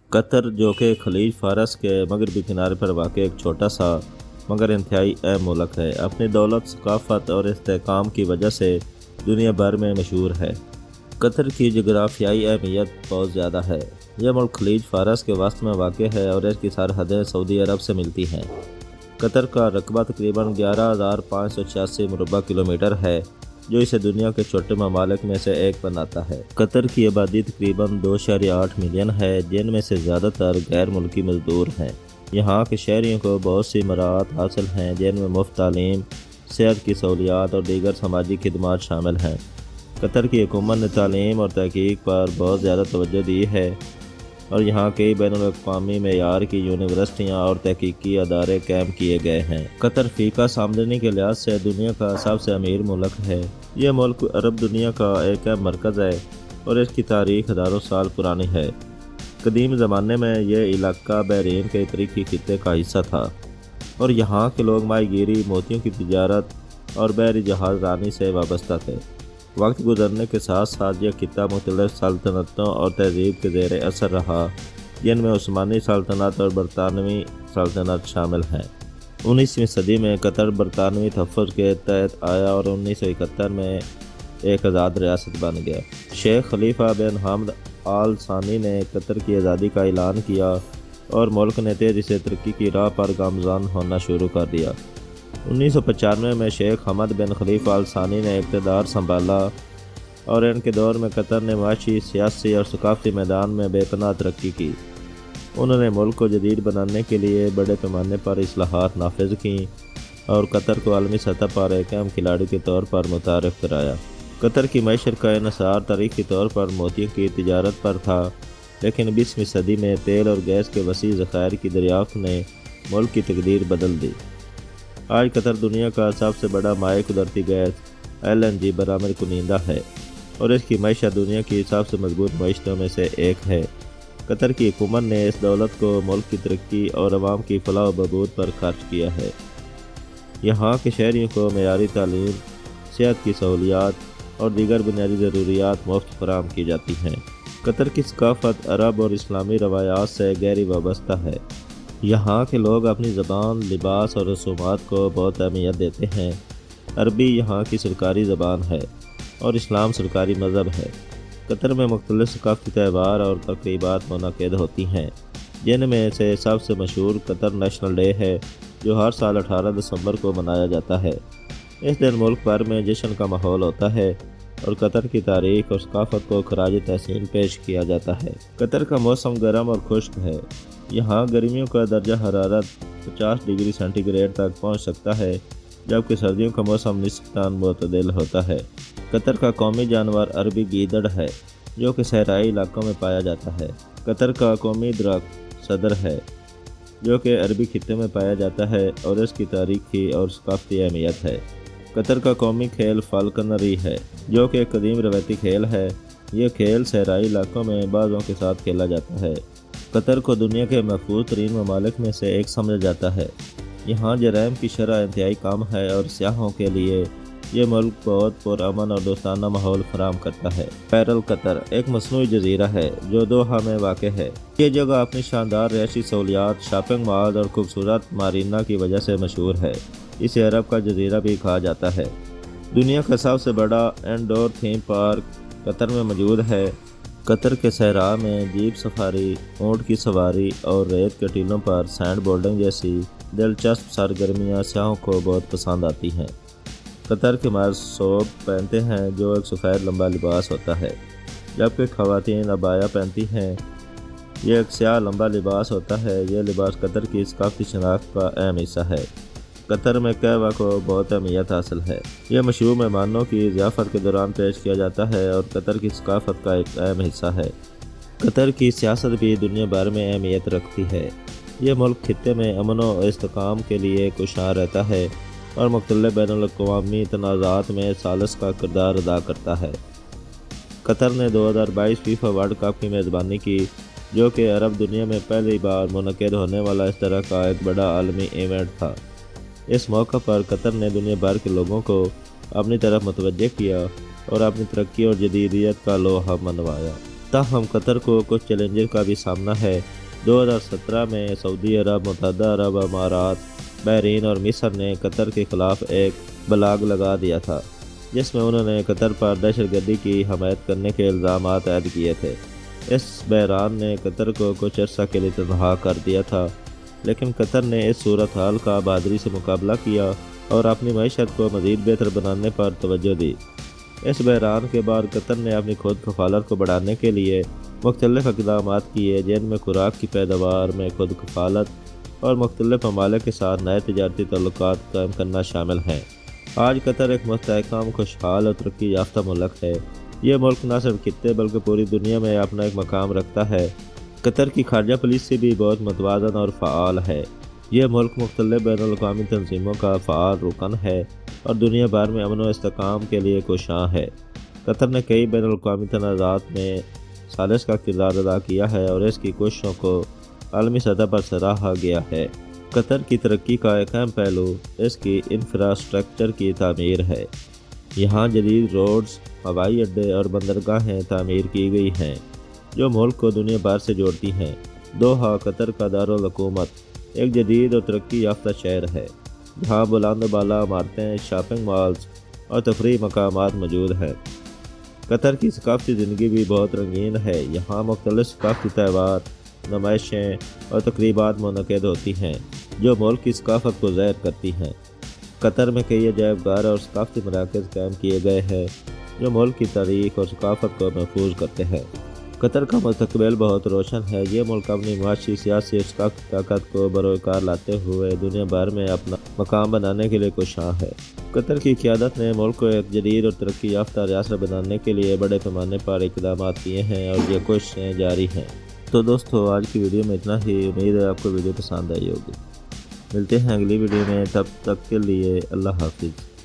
قطر جو کہ خلیج فارس کے مغربی کنارے پر واقع ایک چھوٹا سا مگر انتہائی اہم ملک ہے، اپنی دولت، ثقافت اور استحکام کی وجہ سے دنیا بھر میں مشہور ہے۔ قطر کی جغرافیائی اہمیت بہت زیادہ ہے۔ یہ ملک خلیج فارس کے وسط میں واقع ہے اور اس کی سرحدیں سعودی عرب سے ملتی ہیں۔ قطر کا رقبہ تقریباً 11,586 مربع کلومیٹر ہے، جو اسے دنیا کے چھوٹے ممالک میں سے ایک بناتا ہے۔ قطر کی آبادی تقریباً 2.8 ملین ہے، جن میں سے زیادہ تر غیر ملکی مزدور ہیں۔ یہاں کے شہریوں کو بہت سی مراعات حاصل ہیں، جن میں مفت تعلیم، صحت کی سہولیات اور دیگر سماجی خدمات شامل ہیں۔ قطر کی حکومت نے تعلیم اور تحقیق پر بہت زیادہ توجہ دی ہے اور یہاں کئی بین الاقوامی معیار کی یونیورسٹیاں اور تحقیقی ادارے قائم کیے گئے ہیں۔ قطر فی کس آمدنی کے لحاظ سے دنیا کا سب سے امیر ملک ہے۔ یہ ملک عرب دنیا کا ایک اہم مرکز ہے اور اس کی تاریخ ہزاروں سال پرانی ہے۔ قدیم زمانے میں یہ علاقہ بحرین کے افریقی خطے کا حصہ تھا اور یہاں کے لوگ ماہی گیری، موتیوں کی تجارت اور بحری جہاز رانی سے وابستہ تھے۔ وقت گزرنے کے ساتھ ساتھ یہ خطہ مختلف سلطنتوں اور تہذیب کے زیر اثر رہا، جن میں عثمانی سلطنت اور برطانوی سلطنت شامل ہیں۔ 19ویں صدی میں قطر برطانوی تحفظ کے تحت آیا اور 1971 میں ایک آزاد ریاست بن گیا۔ شیخ خلیفہ بن حمد آل ثانی نے قطر کی آزادی کا اعلان کیا اور ملک نے تیزی سے ترقی کی راہ پر گامزن ہونا شروع کر دیا۔ 1995 میں شیخ حمد بن خلیفہ آل ثانی نے اقتدار سنبھالا اور ان کے دور میں قطر نے معاشی، سیاسی اور ثقافتی میدان میں بے پناہ ترقی کی۔ انہوں نے ملک کو جدید بنانے کے لیے بڑے پیمانے پر اصلاحات نافذ کیں اور قطر کو عالمی سطح پر ایک اہم کھلاڑی کے طور پر متعارف کرایا۔ قطر کی معیشت کا انحصار تاریخی طور پر موتیوں کی تجارت پر تھا، لیکن 20ویں صدی میں تیل اور گیس کے وسیع ذخائر کی دریافت نے ملک کی تقدیر بدل دی۔ آج قطر دنیا کا سب سے بڑا مائع قدرتی گیس LNG برآمد کنندہ ہے اور اس کی معیشت دنیا کی سب سے مضبوط معیشتوں میں سے ایک ہے۔ قطر کی حکومت نے اس دولت کو ملک کی ترقی اور عوام کی فلاح و بہبود پر خرچ کیا ہے۔ یہاں کے شہریوں کو معیاری تعلیم، صحت کی سہولیات اور دیگر بنیادی ضروریات مفت فراہم کی جاتی ہیں۔ قطر کی ثقافت عرب اور اسلامی روایات سے گہری وابستہ ہے۔ یہاں کے لوگ اپنی زبان، لباس اور رسومات کو بہت اہمیت دیتے ہیں۔ عربی یہاں کی سرکاری زبان ہے اور اسلام سرکاری مذہب ہے۔ قطر میں مختلف ثقافتی تہوار اور تقریبات منعقد ہوتی ہیں، جن میں سے سب سے مشہور قطر نیشنل ڈے ہے، جو ہر سال 18 دسمبر کو منایا جاتا ہے۔ اس دن ملک بھر میں جشن کا ماحول ہوتا ہے اور قطر کی تاریخ اور ثقافت کو خراج تحسین پیش کیا جاتا ہے۔ قطر کا موسم گرم اور خشک ہے۔ یہاں گرمیوں کا درجہ حرارت 50 ڈگری سینٹی گریڈ تک پہنچ سکتا ہے، جبکہ سردیوں کا موسم نسبتاً معتدل ہوتا ہے۔ قطر کا قومی جانور عربی گیدڑ ہے، جو کہ صحرائی علاقوں میں پایا جاتا ہے۔ قطر کا قومی درخت صدر ہے، جو کہ عربی خطے میں پایا جاتا ہے اور اس کی تاریخی اور ثقافتی اہمیت ہے۔ قطر کا قومی کھیل فالکنری ہے، جو کہ ایک قدیم روایتی کھیل ہے۔ یہ کھیل صحرائی علاقوں میں بازوں کے ساتھ کھیلا جاتا ہے۔ قطر کو دنیا کے محفوظ ترین ممالک میں سے ایک سمجھا جاتا ہے۔ یہاں جرائم کی شرح انتہائی کم ہے اور سیاحوں کے لیے یہ ملک بہت پرامن اور دوستانہ ماحول فراہم کرتا ہے۔ پیرل قطر ایک مصنوعی جزیرہ ہے جو دوحہ میں واقع ہے۔ یہ جگہ اپنی شاندار رہائشی سہولیات، شاپنگ مال اور خوبصورت مارینا کی وجہ سے مشہور ہے۔ اسے عرب کا جزیرہ بھی کہا جاتا ہے۔ دنیا کا سب سے بڑا انڈور تھیم پارک قطر میں موجود ہے۔ قطر کے صحرا میں جیپ سفاری، اونٹ کی سواری اور ریت کے ٹیلوں پر سینڈ بورڈنگ جیسی دلچسپ سرگرمیاں سیاحوں کو بہت پسند آتی ہیں۔ قطر کے مرد ثوب پہنتے ہیں، جو ایک سفید لمبا لباس ہوتا ہے، جبکہ خواتین عبایا پہنتی ہیں۔ یہ ایک سیاہ لمبا لباس ہوتا ہے۔ یہ لباس قطر کی ثقافتی شناخت کا اہم حصہ ہے۔ قطر میں قہوہ کو بہت اہمیت حاصل ہے۔ یہ مشہور مہمانوں کی ضیافت کے دوران پیش کیا جاتا ہے اور قطر کی ثقافت کا ایک اہم حصہ ہے۔ قطر کی سیاست بھی دنیا بھر میں اہمیت رکھتی ہے۔ یہ ملک خطے میں امن و استحکام کے لیے کوشاں رہتا ہے اور مختلف بین الاقوامی تنازعات میں ثالث کا کردار ادا کرتا ہے۔ قطر نے 2022 فیفا ورلڈ کپ کی میزبانی کی، جو کہ عرب دنیا میں پہلی بار منعقد ہونے والا اس طرح کا ایک بڑا عالمی ایونٹ تھا۔ اس موقع پر قطر نے دنیا بھر کے لوگوں کو اپنی طرف متوجہ کیا اور اپنی ترقی اور جدیدیت کا لوہا منوایا۔ تاہم قطر کو کچھ چیلنجز کا بھی سامنا ہے۔ 2017 میں سعودی عرب، متحدہ عرب امارات، بحرین اور مصر نے قطر کے خلاف ایک بلاگ لگا دیا تھا، جس میں انہوں نے قطر پر دہشت گردی کی حمایت کرنے کے الزامات عائد کیے تھے۔ اس بحران نے قطر کو کچھ عرصہ کے لیے تنہا کر دیا تھا، لیکن قطر نے اس صورتحال کا بہادری سے مقابلہ کیا اور اپنی معیشت کو مزید بہتر بنانے پر توجہ دی۔ اس بحران کے بعد قطر نے اپنی خود کفالت کو بڑھانے کے لیے مختلف اقدامات کیے، جن میں خوراک کی پیداوار میں خود کفالت اور مختلف ممالک کے ساتھ نئے تجارتی تعلقات قائم کرنا شامل ہیں۔ آج قطر ایک مستحکم، خوشحال اور ترقی یافتہ ملک ہے۔ یہ ملک نہ صرف خطے بلکہ پوری دنیا میں اپنا ایک مقام رکھتا ہے۔ قطر کی خارجہ پالیسی بھی بہت متوازن اور فعال ہے۔ یہ ملک مختلف بین الاقوامی تنظیموں کا فعال رکن ہے اور دنیا بھر میں امن و استحکام کے لیے کوشاں ہے۔ قطر نے کئی بین الاقوامی تنازعات میں ثالث کا کردار ادا کیا ہے اور اس کی کوششوں کو عالمی سطح پر سراہا گیا ہے۔ قطر کی ترقی کا ایک اہم پہلو اس کی انفراسٹرکچر کی تعمیر ہے۔ یہاں جدید روڈز، ہوائی اڈے اور بندرگاہیں تعمیر کی گئی ہیں جو ملک کو دنیا بھر سے جوڑتی ہیں۔ دوحہ قطر کا دارالحکومت ایک جدید اور ترقی یافتہ شہر ہے، جہاں بلند و بالا عمارتیں، شاپنگ مالز اور تفریحی مقامات موجود ہیں۔ قطر کی ثقافتی زندگی بھی بہت رنگین ہے۔ یہاں مختلف ثقافتی تہوار، نمائشیں اور تقریبات منعقد ہوتی ہیں جو ملک کی ثقافت کو ظاہر کرتی ہیں۔ قطر میں کئی عجائب گھر اور ثقافتی مراکز قائم کیے گئے ہیں جو ملک کی تاریخ اور ثقافت کو محفوظ کرتے ہیں۔ قطر کا مستقبل بہت روشن ہے۔ یہ ملک اپنی معاشی، سیاسی اور ثقافتی طاقت کو بروئے کار لاتے ہوئے دنیا بھر میں اپنا مقام بنانے کے لیے کوشاں ہے۔ قطر کی قیادت نے ملک کو ایک جدید اور ترقی یافتہ ریاست بنانے کے لیے بڑے پیمانے پر اقدامات کیے ہیں اور یہ کوششیں جاری ہیں۔ تو دوستو، آج کی ویڈیو میں اتنا ہی۔ امید ہے آپ کو ویڈیو پسند آئی ہوگی۔ ملتے ہیں اگلی ویڈیو میں، تب تک کے لیے اللہ حافظ۔